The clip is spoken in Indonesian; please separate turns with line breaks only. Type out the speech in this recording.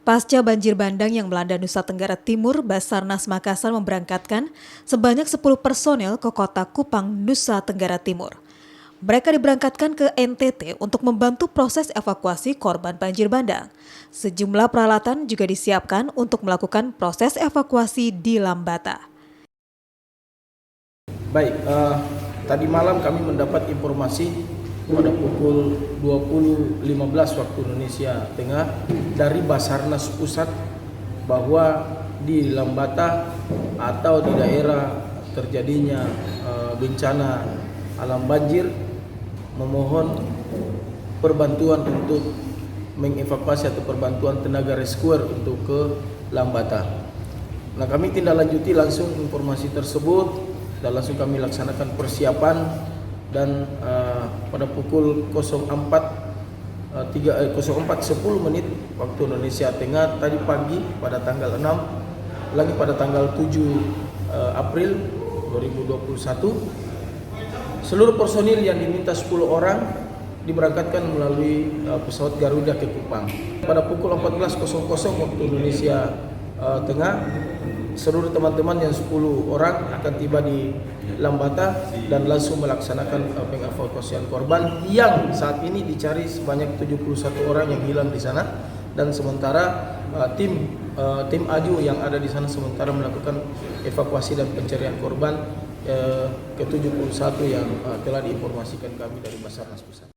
Pasca banjir bandang yang melanda Nusa Tenggara Timur, Basarnas Makassar memberangkatkan sebanyak 10 personel ke kota Kupang, Nusa Tenggara Timur. Mereka diberangkatkan ke NTT untuk membantu proses evakuasi korban banjir bandang. Sejumlah peralatan juga disiapkan untuk melakukan proses evakuasi di Lambata.
Baik, tadi malam kami mendapat informasi pada pukul 20.15 waktu Indonesia Tengah dari Basarnas Pusat bahwa di Lambata atau di daerah terjadinya bencana alam banjir memohon perbantuan untuk mengevakuasi atau perbantuan tenaga rescuer untuk ke Lambata. Nah, kami tindak lanjuti langsung informasi tersebut dan langsung kami laksanakan persiapan dan pada pukul 04.10 menit waktu Indonesia Tengah tadi pagi pada tanggal 6 lagi pada tanggal 7 April 2021 seluruh personil yang diminta 10 orang diberangkatkan melalui pesawat Garuda ke Kupang. Pada pukul 14.00 waktu Indonesia Tengah seluruh teman-teman yang 10 orang akan tiba di Lambata dan langsung melaksanakan pengevakuasian korban yang saat ini dicari sebanyak 71 orang yang hilang di sana, dan sementara tim AJU yang ada di sana sementara melakukan evakuasi dan pencarian korban ke 71 yang telah diinformasikan kami dari Basarnas Pusat.